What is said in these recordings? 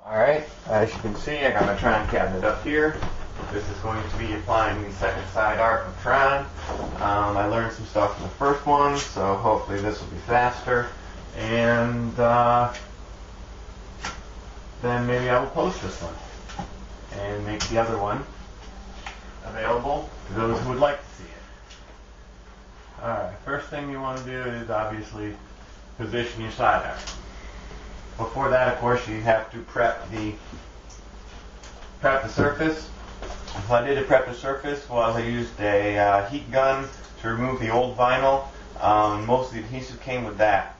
Alright, as you can see, I got my Tron cabinet up here. This is going to be applying the second side art of Tron. I learned some stuff from the first one, so hopefully this will be faster. And then maybe I will post this one and make the other one available to those who would like to see it. Alright, first thing you want to do is obviously position your side art. Before that, of course, you have to prep the surface. What I did to prep the surface was I used a heat gun to remove the old vinyl. Most of the adhesive came with that.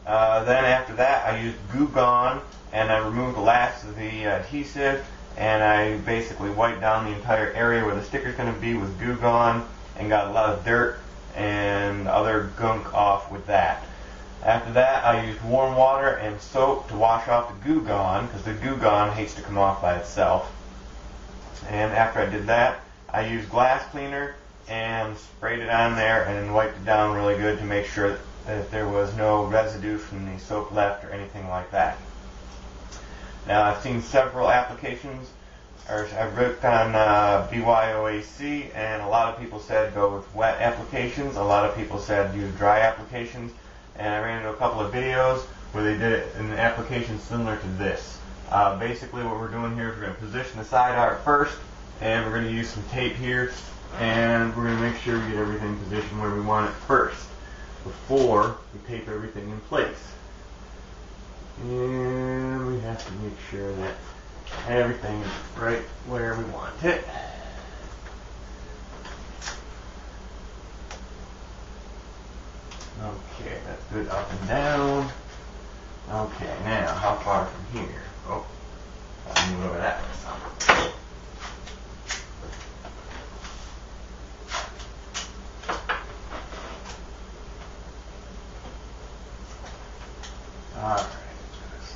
Then after that, I used Goo Gone, and I removed the last of the adhesive, and I basically wiped down the entire area where the sticker's going to be with Goo Gone, and got a lot of dirt and other gunk off with that. After that, I used warm water and soap to wash off the Goo Gone, because the Goo Gone hates to come off by itself. And after I did that, I used glass cleaner and sprayed it on there and wiped it down really good to make sure that there was no residue from the soap left or anything like that. Now, I've seen several applications, or I've looked on BYOAC, and a lot of people said go with wet applications. A lot of people said use dry applications. And I ran into a couple of videos where they did it in an application similar to this. Basically what we're doing here is we're going to position the side art first, and we're going to use some tape here, and we're going to make sure we get everything positioned where we want it first, before we tape everything in place. And we have to make sure that everything is right where we want it. Okay, that's good up and down. Okay, now how far from here? Oh, I'll move over that way some. Alright,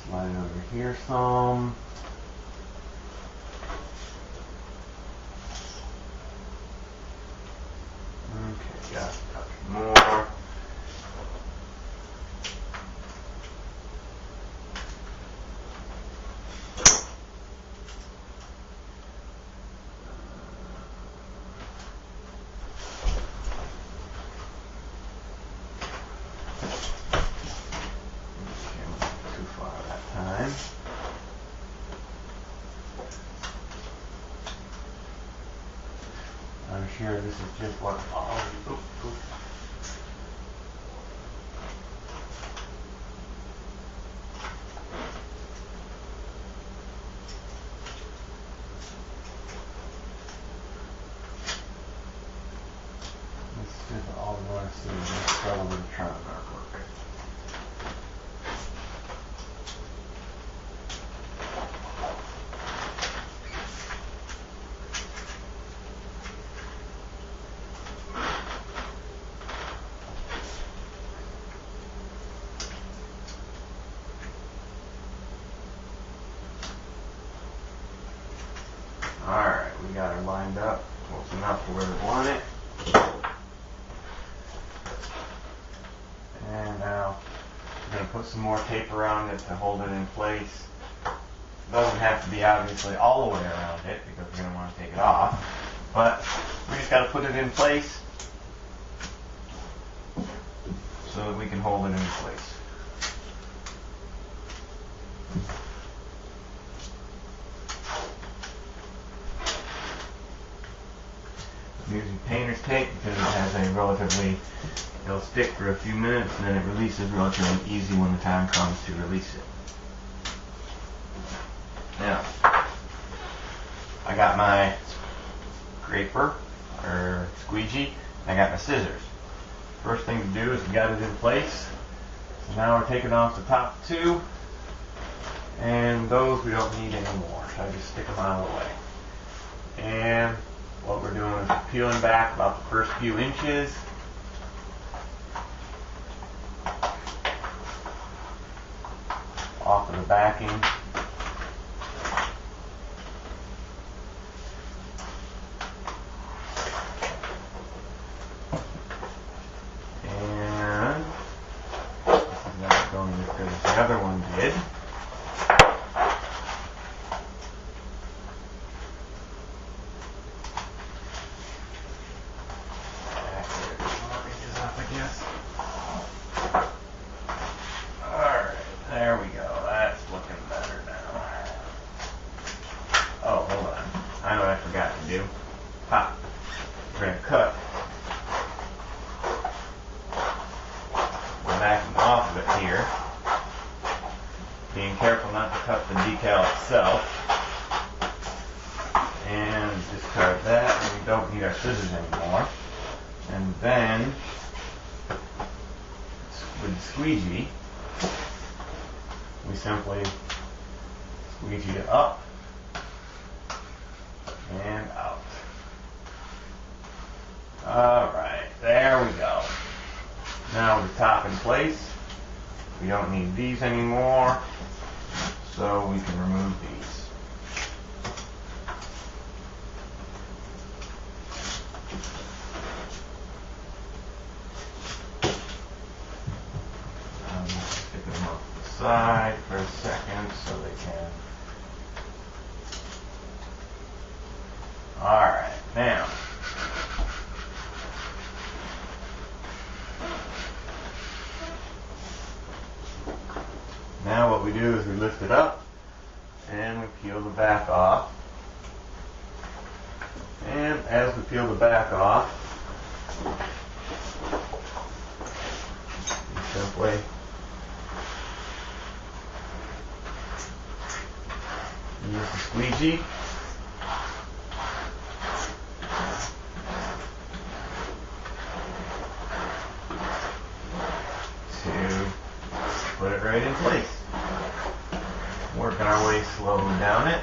slide over here some. Okay, got a touch more. I'm sure this is just what this is all we want to see. Let's start with the Tron artwork. Alright, we got her lined up close enough to where we want it. And now we're going to put some more tape around it to hold it in place. It doesn't have to be obviously all the way around it because we're going to want to take it off. But we just got to put it in place so that we can hold it in place. I'm using painter's tape because it has a relatively, it'll stick for a few minutes and then it releases relatively easy when the time comes to release it. Now, I got my scraper or squeegee, and I got my scissors. First thing to do is we got it in place. So now we're taking off the top two, and those we don't need anymore. So I just stick them out of the way. And what we're doing is peeling back about the first few inches. Off of the backing. And this is not going as good as the other one did. here. Being careful not to cut the decal itself. And discard that, and we don't need our scissors anymore. And then, with the squeegee, we simply squeegee it up and out. Alright, there we go. Now with the top in place, we don't need these anymore, so we can remove these. Stick them up to the side for a second so they can. Alright, now. Now what we do is we lift it up and we peel the back off. And as we peel the back off, we simply use the squeegee to put it right in place. Working our way slowly down it.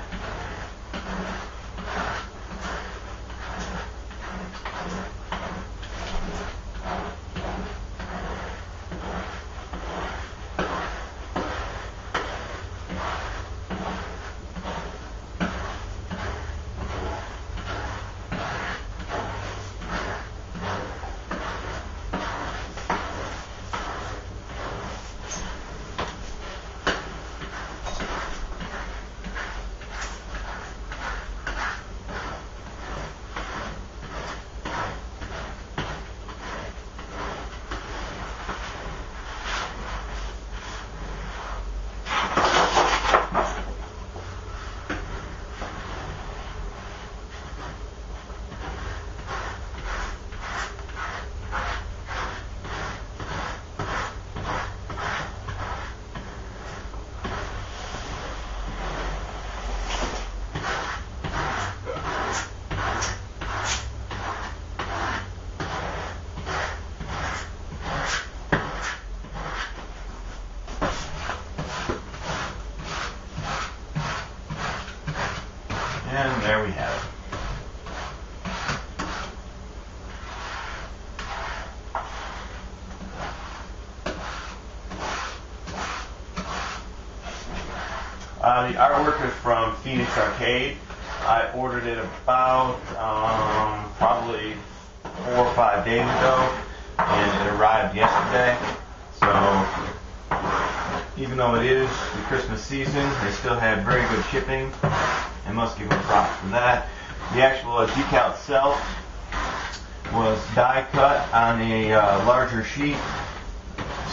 And there we have it. The artwork is from Phoenix Arcade. I ordered it about probably 4 or 5 days ago, and it arrived yesterday. So even though it is the Christmas season, they still have very good shipping. I must give them props for that. The actual decal itself was die cut on a larger sheet,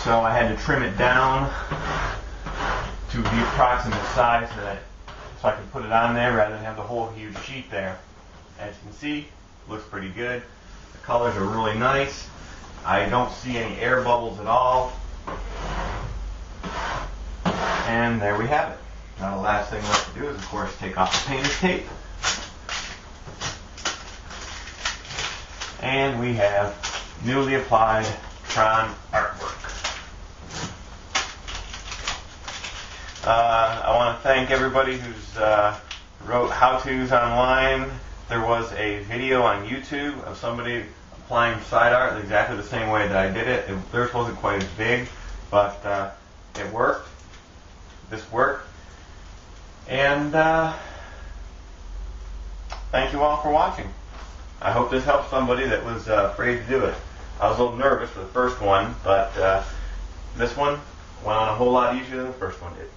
so I had to trim it down to the approximate size so I could put it on there rather than have the whole huge sheet there. As you can see, it looks pretty good. The colors are really nice. I don't see any air bubbles at all. And there we have it. Now the last thing left to do is, of course, take off the painter's tape. And we have newly applied Tron artwork. I want to thank everybody who's wrote how-tos online. There was a video on YouTube of somebody applying side art exactly the same way that I did it. Theirs wasn't quite as big, but it worked. This worked. And thank you all for watching. I hope this helps somebody that was afraid to do it. I was a little nervous for the first one, but this one went on a whole lot easier than the first one did.